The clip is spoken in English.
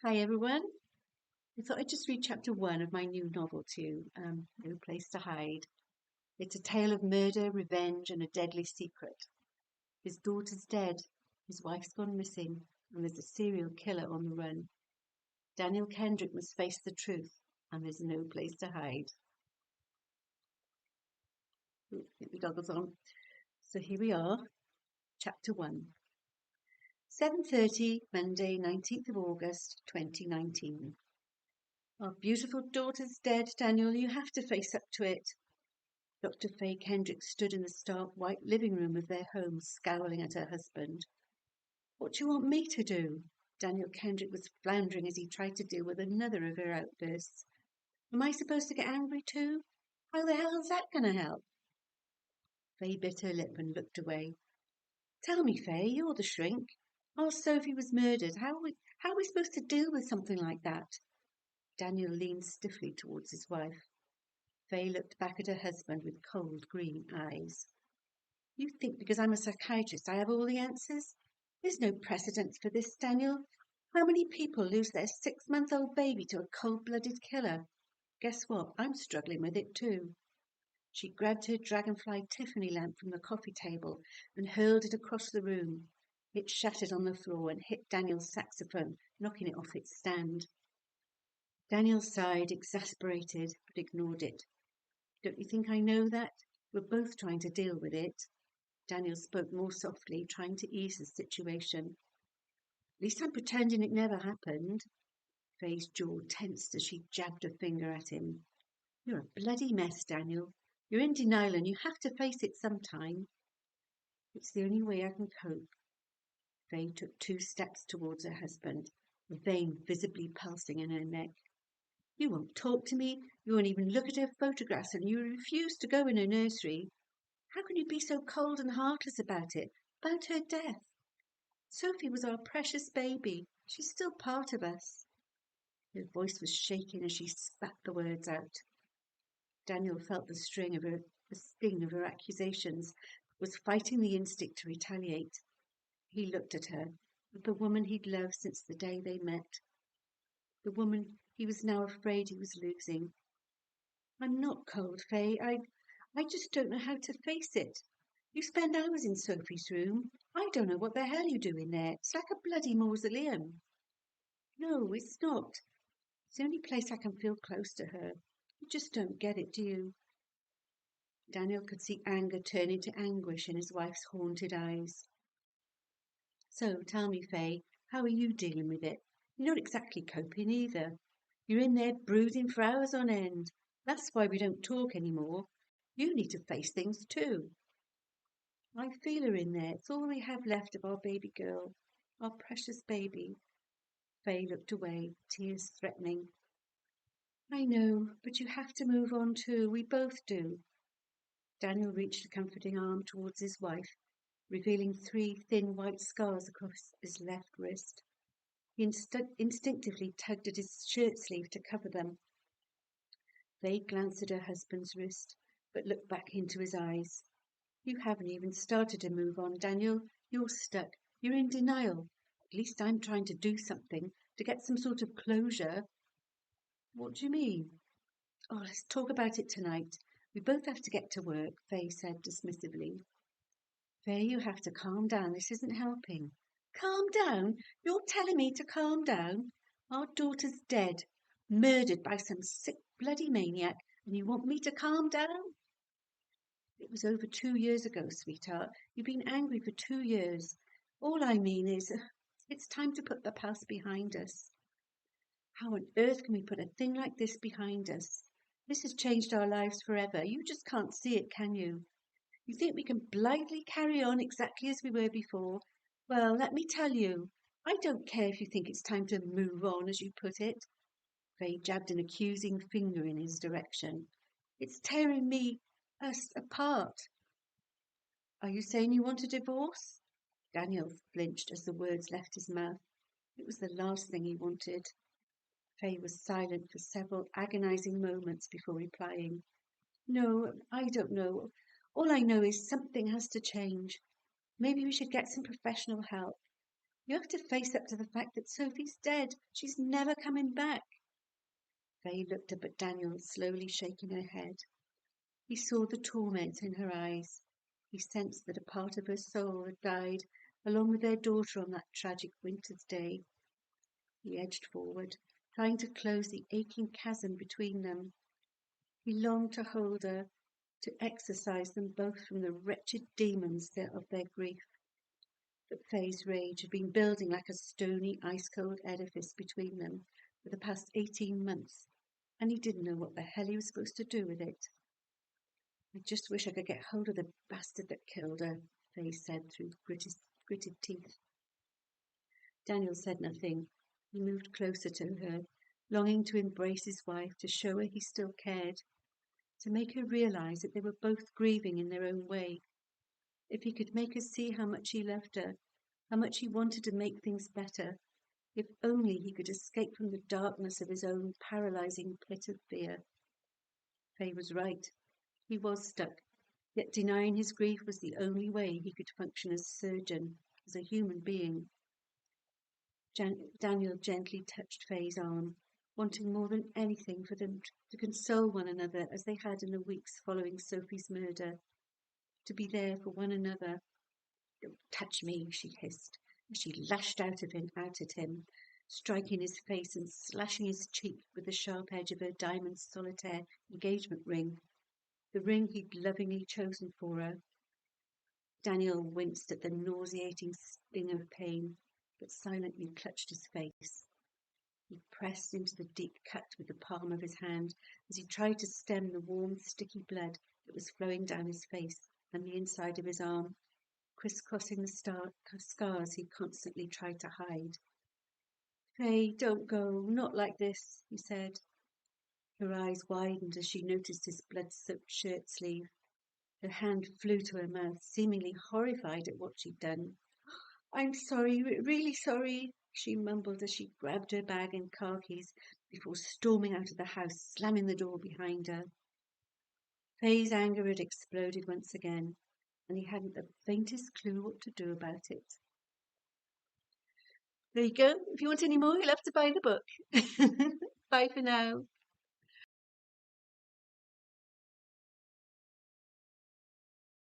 Hi everyone. I thought I'd just read chapter one of my new novel to you, No Place to Hide. It's a tale of murder, revenge, and a deadly secret. His daughter's dead, his wife's gone missing, and there's a serial killer on the run. Daniel Kendrick must face the truth, and there's no place to hide. Ooh, get the goggles on. So here we are, chapter one. 7:30, Monday, 19th of August, 2019. Our beautiful daughter's dead, Daniel. You have to face up to it. Dr. Faye Kendrick stood in the stark white living room of their home, scowling at her husband. What do you want me to do? Daniel Kendrick was floundering as he tried to deal with another of her outbursts. Am I supposed to get angry too? How the hell is that going to help? Faye bit her lip and looked away. Tell me, Faye, you're the shrink. Our Sophie was murdered. How are we supposed to deal with something like that? Daniel leaned stiffly towards his wife. Faye looked back at her husband with cold green eyes. You think because I'm a psychiatrist I have all the answers? There's no precedent for this, Daniel. How many people lose their 6-month-old baby to a cold-blooded killer? Guess what? I'm struggling with it too. She grabbed her dragonfly Tiffany lamp from the coffee table and hurled it across the room. It shattered on the floor and hit Daniel's saxophone, knocking it off its stand. Daniel sighed, exasperated, but ignored it. Don't you think I know that? We're both trying to deal with it. Daniel spoke more softly, trying to ease the situation. At least I'm pretending it never happened. Faye's jaw tensed as she jabbed her finger at him. You're a bloody mess, Daniel. You're in denial and you have to face it sometime. It's the only way I can cope. Faye took 2 steps towards her husband, a vein visibly pulsing in her neck. You won't talk to me, you won't even look at her photographs, and you refuse to go in her nursery. How can you be so cold and heartless about it, about her death? Sophie was our precious baby. She's still part of us. Her voice was shaking as she spat the words out. Daniel felt the sting of her accusations, was fighting the instinct to retaliate. He looked at her, the woman he'd loved since the day they met, the woman he was now afraid he was losing. I'm not cold, Faye. I just don't know how to face it. You spend hours in Sophie's room. I don't know what the hell you do in there. It's like a bloody mausoleum. No, it's not. It's the only place I can feel close to her. You just don't get it, do you? Daniel could see anger turn into anguish in his wife's haunted eyes. So, tell me, Faye, how are you dealing with it? You're not exactly coping either. You're in there brooding for hours on end. That's why we don't talk anymore. You need to face things too. I feel her in there. It's all we have left of our baby girl, our precious baby. Faye looked away, tears threatening. I know, but you have to move on too. We both do. Daniel reached a comforting arm towards his wife, revealing 3 thin white scars across his left wrist. He instinctively tugged at his shirt sleeve to cover them. Faye glanced at her husband's wrist, but looked back into his eyes. You haven't even started to move on, Daniel. You're stuck. You're in denial. At least I'm trying to do something, to get some sort of closure. What do you mean? Oh, let's talk about it tonight. We both have to get to work, Faye said dismissively. Faye, you have to calm down. This isn't helping. Calm down? You're telling me to calm down? Our daughter's dead, murdered by some sick bloody maniac, and you want me to calm down? It was over 2 years ago, sweetheart. You've been angry for 2 years. All I mean is, it's time to put the past behind us. How on earth can we put a thing like this behind us? This has changed our lives forever. You just can't see it, can you? You think we can blithely carry on exactly as we were before? Well, let me tell you, I don't care if you think it's time to move on, as you put it. Faye jabbed an accusing finger in his direction. It's tearing us apart. Are you saying you want a divorce? Daniel flinched as the words left his mouth. It was the last thing he wanted. Faye was silent for several agonizing moments before replying. No, I don't know. All I know is something has to change. Maybe we should get some professional help. You have to face up to the fact that Sophie's dead. She's never coming back. Faye looked up at Daniel, slowly shaking her head. He saw the torment in her eyes. He sensed that a part of her soul had died along with their daughter on that tragic winter's day. He edged forward, trying to close the aching chasm between them. He longed to hold her, to exorcise them both from the wretched demons of their grief. But Faye's rage had been building like a stony, ice-cold edifice between them for the past 18 months, and he didn't know what the hell he was supposed to do with it. I just wish I could get hold of the bastard that killed her, Faye said through gritted teeth. Daniel said nothing. He moved closer to her, longing to embrace his wife, to show her he still cared, to make her realize that they were both grieving in their own way. If he could make her see how much he loved her, how much he wanted to make things better, if only he could escape from the darkness of his own paralyzing pit of fear. Faye was right. He was stuck, yet denying his grief was the only way he could function as a surgeon, as a human being. Daniel gently touched Faye's arm, wanting more than anything for them to console one another as they had in the weeks following Sophie's murder, to be there for one another. "Don't touch me," she hissed, as she lashed out at him, striking his face and slashing his cheek with the sharp edge of her diamond solitaire engagement ring, the ring he'd lovingly chosen for her. Daniel winced at the nauseating sting of pain, but silently clutched his face. He pressed into the deep cut with the palm of his hand as he tried to stem the warm, sticky blood that was flowing down his face and the inside of his arm, crisscrossing the scars he constantly tried to hide. "Faye, don't go, not like this," he said. Her eyes widened as she noticed his blood-soaked shirt sleeve. Her hand flew to her mouth, seemingly horrified at what she'd done. "I'm sorry, really sorry," she mumbled as she grabbed her bag and car keys before storming out of the house, slamming the door behind her. Faye's anger had exploded once again, and he hadn't the faintest clue what to do about it. There you go. If you want any more, you'll have to buy the book. Bye for now.